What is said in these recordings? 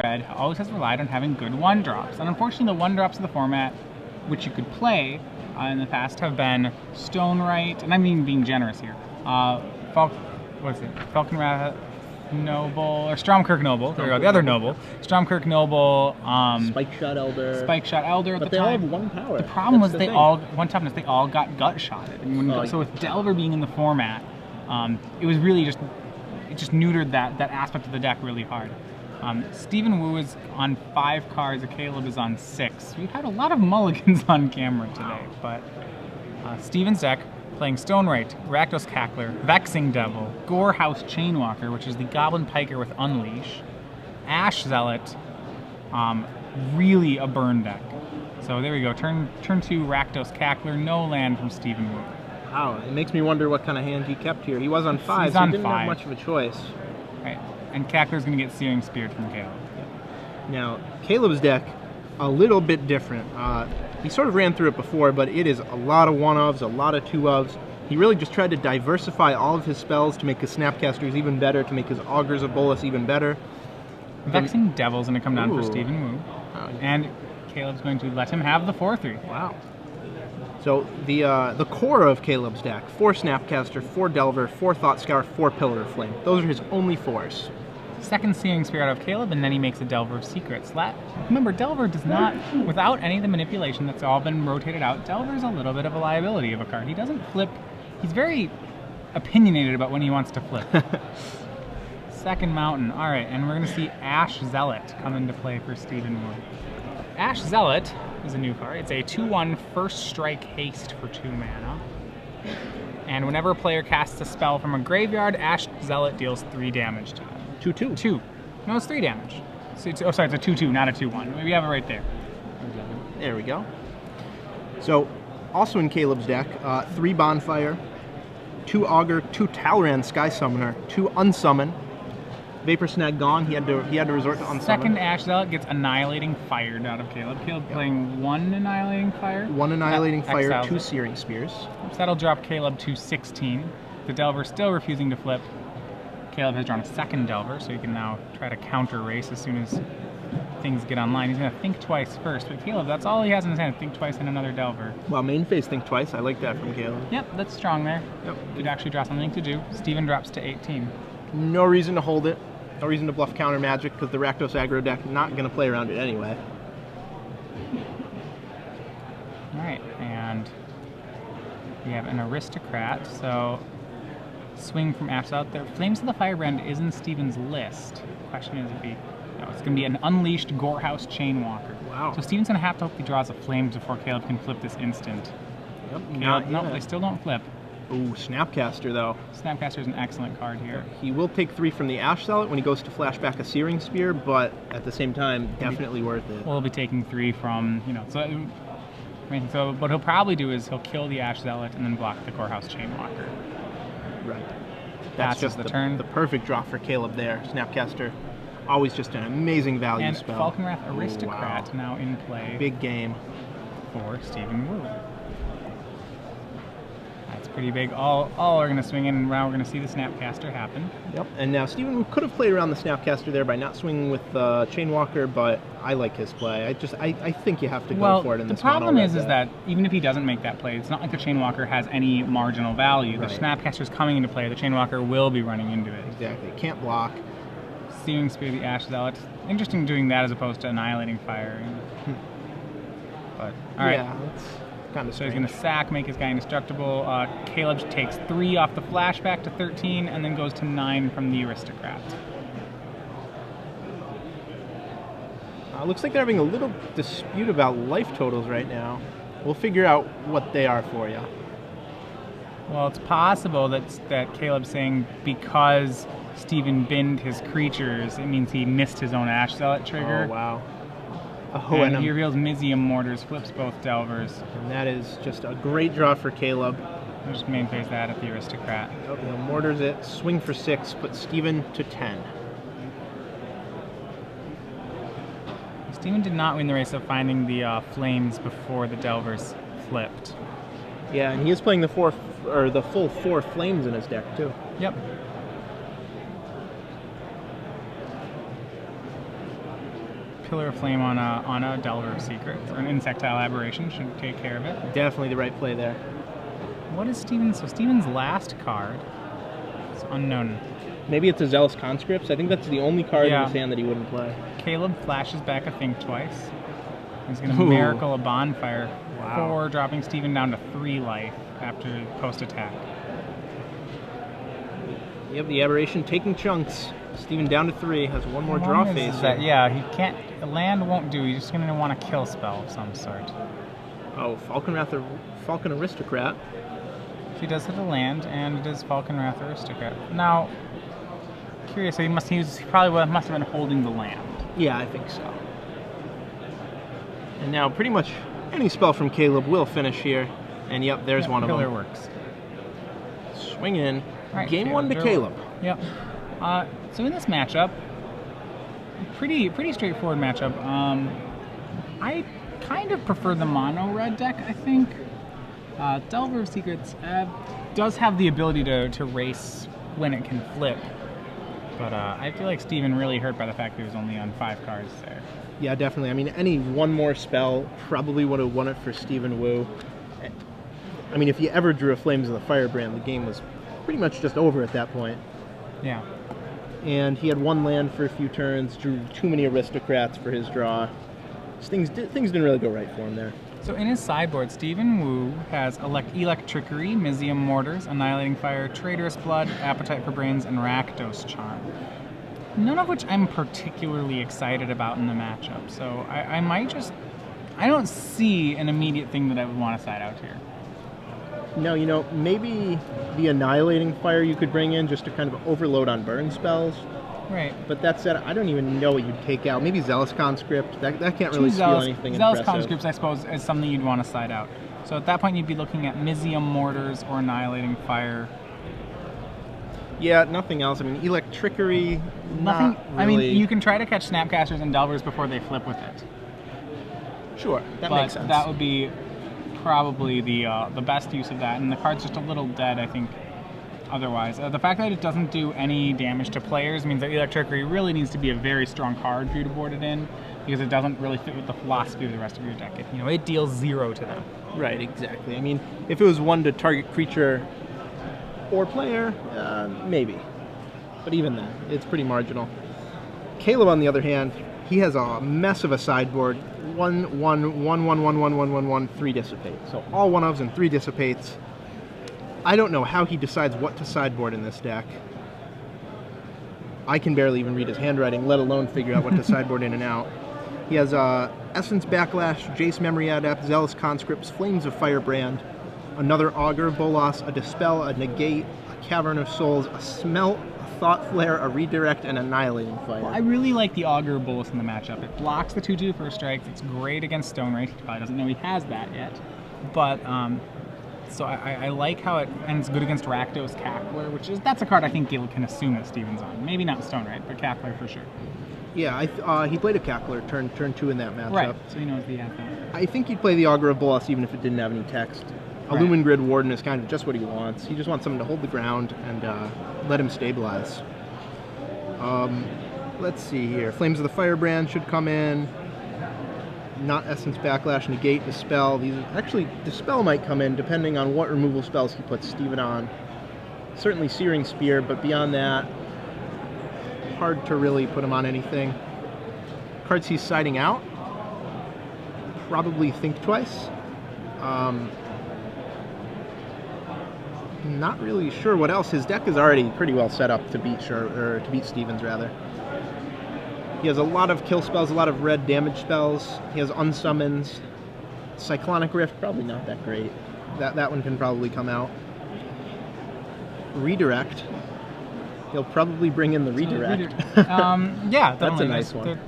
Red always has relied on having good 1-drops, and unfortunately the 1-drops of the format, which you could play in the past, have been Stonewright, and I mean being generous here, Falconwrath Noble, or Stromkirk Noble, there we go, the other Noble. Stromkirk Noble, Spike-Shot Elder. Spike-Shot Elder at the time. But they all have 1 power. The problem was they all, 1 toughness, they all got gut-shotted. And so with Delver being in the format, it was really just, it just neutered that aspect of the deck really hard. Stephen Wu is on 5 cards, Caleb is on 6. We've had a lot of mulligans on camera today, but Stephen's deck, playing Stonewright, Rakdos Cackler, Vexing Devil, Gorehouse Chainwalker, which is the Goblin Piker with Unleash, Ash Zealot, really a burn deck. So there we go, turn 2 Rakdos Cackler, no land from Stephen Wu. Wow, it makes me wonder what kind of hand he kept here. He was on 5, He's so on he didn't 5. have much of a choice. Right, and Cackler's going to get Searing Speared from Caleb. Now, Caleb's deck, a little bit different. He sort of ran through it before, but it is a lot of 1-ofs, a lot of 2-ofs. He really just tried to diversify all of his spells to make his Snapcasters even better, to make his Augurs of Bolas even better. Vexing Devil's going to come down for Stephen Wu, Oh, and Caleb's going to let him have the 4/3. Wow. So the core of Caleb's deck, 4 Snapcaster, 4 Delver, 4 Thought Scour, 4 Pillar of Flame. Those are his only 4s. Second Searing Spear out of Caleb, and then he makes a Delver of Secrets. Remember, Delver does not, without any of the manipulation that's all been rotated out, Delver's a little bit of a liability of a card. He doesn't flip. He's very opinionated about when he wants to flip. Second Mountain. All right, and we're going to see Ash Zealot come into play for Stephen Wu. Ash Zealot is a new card. It's a 2/1 first strike haste for 2 mana. And whenever a player casts a spell from a graveyard, Ash Zealot deals 3 damage to them. 2/2. 2. No, it's 3 damage. So it's, oh, sorry, it's a 2/2, not a 2/1. We have it right there. There we go. So, also in Caleb's deck, 3 Bonfire, 2 Augur, 2 Talran Sky Summoner, 2 Unsummon. Vapor Snag gone. He had to resort to Unsummon. Second Ash Zealot gets Annihilating Fired out of Caleb. Caleb playing 1 Annihilating Fire. 1 Annihilating Fire, exiles 2 it. Searing Spears. So that'll drop Caleb to 16. The Delver still refusing to flip. Caleb has drawn a second Delver, so he can now try to counter race as soon as things get online. He's going to think twice first, but Caleb, that's all he has in his hand, think twice and another Delver. Well, main phase think twice. I like that from Caleb. Yep, that's strong there. Yep. Could actually draw something to do. Steven drops to 18. No reason to hold it. No reason to bluff counter magic, because the Rakdos aggro deck not going to play around it anyway. Alright, and we have an Aristocrat, so swing from Ash out there. Flames of the Firebrand is in Steven's list. The question is if he... No, it's going to be an Unleashed Gorehouse Chainwalker. Wow. So Steven's going to have to hope he draws a Flames before Caleb can flip this instant. Yep. Caleb, nope, they still don't flip. Ooh, Snapcaster though. Snapcaster is an excellent card here. He will take 3 from the Ash Zealot when he goes to flashback a Searing Spear, but at the same time, definitely worth it. Well, he'll be taking 3 from, so... I mean, so what he'll probably do is he'll kill the Ash Zealot and then block the Gorehouse Chainwalker. Right. That's just the turn. The perfect draw for Caleb there. Snapcaster, always just an amazing value And spell. Falconwrath Aristocrat now in play Big game. for Stephen Wu. That's pretty big. All are going to swing in, and now we're going to see the Snapcaster happen. Yep. And now Stephen could have played around the Snapcaster there by not swinging with Chainwalker, but I like his play. I think you have to go for it in this the problem mono-red is that even if he doesn't make that play, it's not like the Chainwalker has any marginal value. The Right. Snapcaster's coming into play. The Chainwalker will be running into it. Exactly. Can't block. Searing Spear the Ash Zealot. Interesting doing that as opposed to Annihilating Fire. But, alright. Yeah, it's kind of So he's strange. going to sack, make his guy indestructible. Caleb takes 3 off the flashback to 13, and then goes to 9 from the Aristocrat. Looks like they're having a little dispute about life totals right now. We'll figure out what they are for you. Well, it's possible that Caleb's saying because Stephen binned his creatures, it means he missed his own Ash Zealot trigger. Oh, wow. And he reveals Mizium Mortars, flips both Delvers. And that is just a great draw for Caleb. I'll just main phase that at the Aristocrat. He'll Mortars it, swing for 6, put Stephen to 10. Stephen did not win the race of finding the Flames before the Delvers flipped. Yeah, and he is playing the full 4 Flames in his deck too. Yep. Pillar of Flame on a Delver of Secrets, or an Insectile Aberration should take care of it. Definitely the right play there. What is Steven's? So Steven's last card is unknown. Maybe it's a Zealous Conscripts. I think that's the only card in his hand that he wouldn't play. Caleb flashes back a Think Twice. He's going to Miracle a Bonfire for dropping Steven down to 3 life after post-attack. Yep, the Aberration taking chunks. Steven down to 3, has one more draw phase. Yeah, he can't. Land won't do. He's just going to want a kill spell of some sort. Oh, Falcon Aristocrat. He does hit a land, and it is Falcon Wrath Aristocrat. Now, curious, so he must have been holding the land. Yeah, I think so. And now pretty much any spell from Caleb will finish here. And yep, there's one of them. Pillar works. Swing in. Right, Game 1 to Caleb. Yep. So in this matchup, pretty straightforward matchup. I kind of prefer the mono red deck, I think. Delver of Secrets does have the ability to race when it can flip. But I feel like Steven really hurt by the fact that he was only on 5 cards there. Yeah, definitely. I mean, any one more spell probably would have won it for Stephen Wu. I mean, if you ever drew a Flames of the Firebrand, the game was pretty much just over at that point. Yeah. And he had 1 land for a few turns, drew too many Aristocrats for his draw. Things didn't really go right for him there. So in his sideboard, Stephen Wu has Electrickery, Mizium Mortars, Annihilating Fire, Traitorous Blood, Appetite for Brains, and Rakdos Charm. None of which I'm particularly excited about in the matchup. So I might just... I don't see an immediate thing that I would want to side out here. No, you know, maybe the Annihilating Fire you could bring in just to kind of overload on burn spells. Right. But that said, I don't even know what you'd take out. Maybe Zealous Conscript. That can't really steal anything Zealous impressive. Conscripts, I suppose, is something you'd want to side out. So at that point, you'd be looking at Mizium Mortars or Annihilating Fire. Yeah, nothing else. I mean, Electrickery, nothing. Not really. I mean, you can try to catch Snapcasters and Delvers before they flip with it. Sure, that makes sense. That would be probably the best use of that, and the card's just a little dead, I think. Otherwise, the fact that it doesn't do any damage to players means that Electrickery really needs to be a very strong card for you to board it in, because it doesn't really fit with the philosophy of the rest of your deck. It deals 0 to them. Right, exactly. I mean, if it was 1 to target creature or player, maybe. But even then, it's pretty marginal. Caleb, on the other hand, he has a mess of a sideboard. 1, 1, 1, 1, 1, 1, 1, 1, 1, 3 Dissipate. So all 1-ofs and 3 Dissipates. I don't know how he decides what to sideboard in this deck. I can barely even read his handwriting, let alone figure out what to sideboard in and out. He has Essence Backlash, Jace Memory Adept, Zealous Conscripts, Flames of Firebrand, another Augur, Bolas, a Dispel, a Negate, a Cavern of Souls, a Smelt, a Thought Flare, a Redirect, and Annihilating Fire. Well, I really like the Augur Bolas in the matchup. It blocks the 2/2 first strikes. It's great against Stone Rage. He probably doesn't know he has that yet. But, so I like how and it's good against Rakdos Cackler, that's a card I think Gil can assume that Steven's on. Maybe not Stone Rage, but Cackler for sure. Yeah, he played a Cackler turn 2 in that matchup. Right, so he knows the that. I think he'd play the Augur of Bolas even if it didn't have any text. A Lumen Grid Warden is kind of just what he wants. He just wants something to hold the ground and let him stabilize. Let's see here. Flames of the Firebrand should come in. Not Essence Backlash, Negate, Dispel. Actually, Dispel might come in depending on what removal spells he puts Steven on. Certainly Searing Spear, but beyond that, hard to really put him on anything. Cards he's siding out. Probably Think Twice. Not really sure what else. His deck is already pretty well set up to beat Stevens rather. He has a lot of kill spells, a lot of red damage spells. He has unsummons. Cyclonic Rift, probably not that great. That one can probably come out. Redirect. He'll probably bring in the Redirect. Yeah, that's a nice one.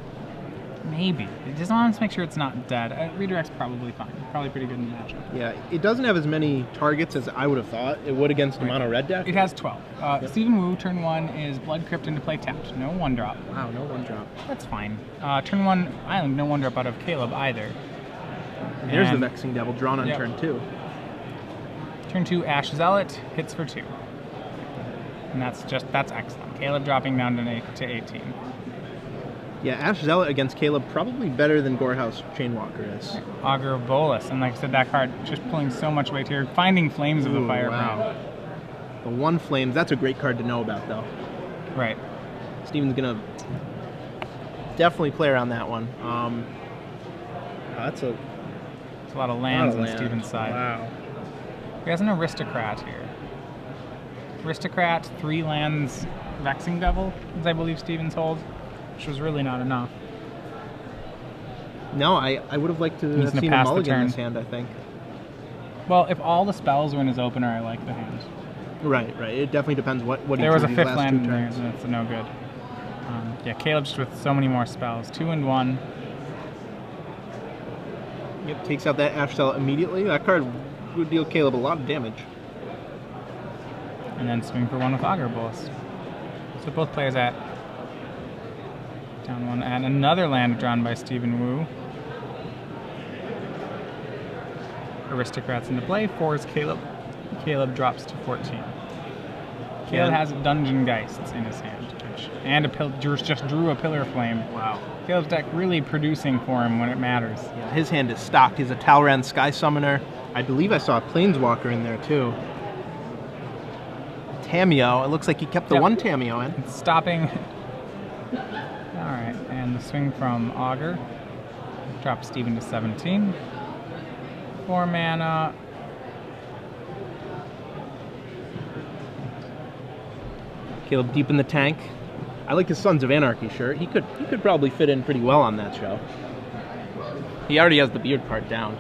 Maybe. Just want to make sure it's not dead. Redirect's probably fine. Probably pretty good in the matchup. Yeah, it doesn't have as many targets as I would have thought it would against a mono red deck. It has 12. Stephen Wu, turn 1 is Blood Crypt into play tapped. No 1-drop. Wow, no 1-drop. That's fine. Turn 1 Island, no 1-drop out of Caleb either. There's the Vexing Devil drawn on turn 2. Turn 2 Ash Zealot hits for 2. And that's excellent. Caleb dropping down to 18. Yeah, Ash Zealot against Caleb probably better than Gorehouse Chainwalker is. Augur of Bolus, and like I said, that card just pulling so much weight here. Finding Flames of the Fire. Wow. The 1 Flames, that's a great card to know about, though. Right. Steven's gonna definitely play around that one. That's a lot of lands on Steven's side. Wow. He has an Aristocrat here. Aristocrat, 3 lands, Vexing Devil, as I believe Steven's holds, which was really not enough. No, I would have liked to have seen a mulligan in his hand, I think. Well, if all the spells were in his opener, I like the hand. Right. It definitely depends what he There was a drew 5th land in there, and that's no good. Yeah, Caleb just with so many more spells. 2 and 1. Yep, takes out that Ash Zealot immediately. That card would deal Caleb a lot of damage. And then swing for 1 with Augur Bolus. So both players at down 1, and another land drawn by Stephen Wu. Aristocrats into play, 4 is Caleb. Caleb drops to 14. Caleb has Dungeon Geists in his hand, and just drew a Pillar Flame. Wow. Caleb's deck really producing for him when it matters. Yeah, his hand is stocked. He's a Talran Sky Summoner. I believe I saw a Planeswalker in there too. Tameo. It looks like he kept the 1 Tameo in. It's stopping. Alright, and the swing from Augur drops Steven to 17. 4 mana. Caleb deep in the tank. I like his Sons of Anarchy shirt. He could probably fit in pretty well on that show. He already has the beard part down.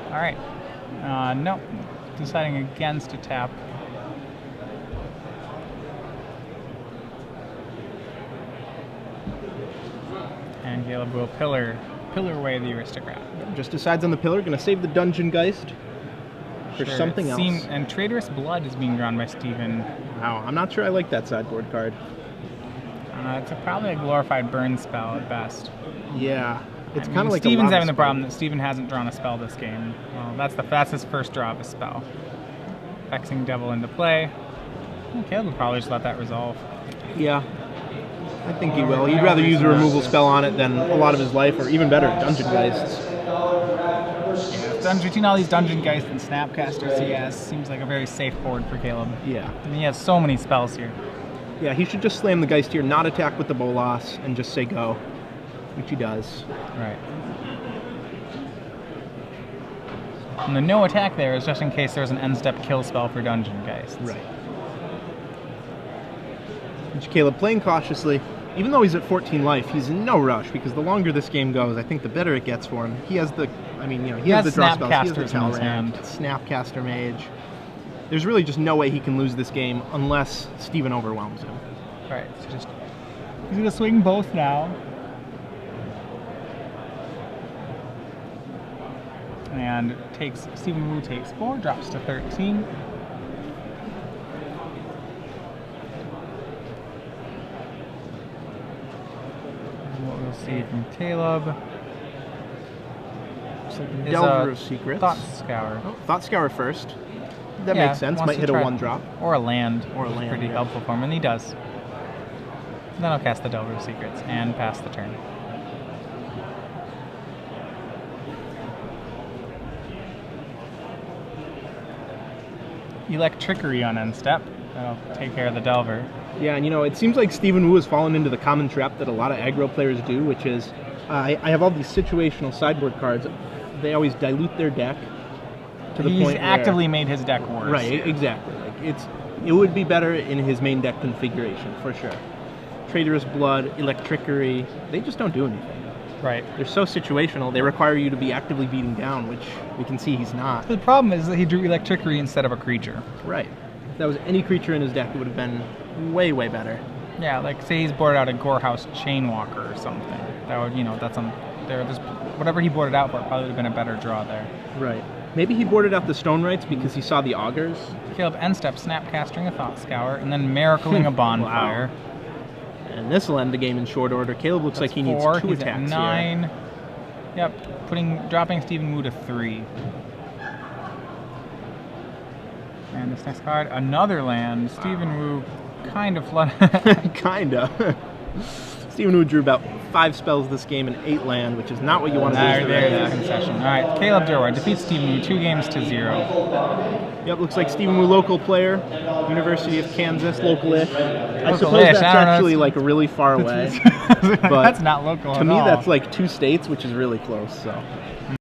Alright. No. Deciding against a tap. And Caleb will pillar away the Aristocrat. Yep, just decides on the pillar. Gonna save the Dungeon Geist for something else. And Traitorous Blood is being drawn by Steven. Wow, I'm not sure I like that sideboard card. It's probably a glorified burn spell at best. Yeah, it's kind of like Steven's having the problem that Steven hasn't drawn a spell this game. Well, that's his first draw of a spell. Vexing Devil into play. Caleb would probably just let that resolve. Yeah, I think he will. He'd rather use a removal spell on it than a lot of his life, or even better, Dungeon Geists. Yeah, between all these Dungeon Geists and Snapcasters he has, seems like a very safe board for Caleb. Yeah. And he has so many spells here. Yeah, he should just slam the Geist here, not attack with the Bolas, and just say go, which he does. Right. And the no attack there is just in case there's an end-step kill spell for Dungeon Geists. Right. Which Caleb playing cautiously. Even though he's at 14 life, he's in no rush, because the longer this game goes, I think the better it gets for him. He has the, he has the draw spells, he has the Talran, Snapcaster Mage. There's really just no way he can lose this game unless Steven overwhelms him. Right, so he's going to swing both now. And Stephen Wu takes 4, drops to 13. And what we'll see from Caleb like Delver of Secrets. Thought Scour. Oh, Thought Scour first. That makes sense. Might hit a 1-drop. Or a land. Or a land. Pretty helpful for him, and he does. Then I'll cast the Delver of Secrets and pass the turn. Electrickery on end step. That'll take care of the Delver. Yeah, and it seems like Stephen Wu has fallen into the common trap that a lot of aggro players do, which is I have all these situational sideboard cards. They always dilute their deck to the point He's actively made his deck worse. Right, exactly. It would be better in his main deck configuration, for sure. Traitorous Blood, Electrickery, they just don't do anything. Right. They're so situational, they require you to be actively beating down, which we can see he's not. The problem is that he drew Electrickery instead of a creature. Right. If that was any creature in his deck, it would have been way, way better. Yeah, like say he's boarded out a Gorehouse Chainwalker or something. That would, that's on there's whatever he boarded out for probably would have been a better draw there. Right. Maybe he boarded out the Stone Rights because he saw the Augurs. Caleb end step, Snapcasting a Thought Scour, and then Miracling a Bonfire. Wow. And this will end the game in short order. Caleb looks like he needs 2 He's attacks at 9. here. Yep, dropping Stephen Wu to 3. And this next card, another land. Stephen Wu kind of flooded. Kinda. Stephen Wu drew about 5 spells this game and 8 land, which is not what you want to do. There's the concession. All right, Caleb Durward defeats Stephen Wu 2-0. Yep, looks like Stephen Wu, local player, University of Kansas, local-ish. I suppose Local-ish, that's actually like really far away. But That's not local to at me, all. that's like 2 states, which is really close. So.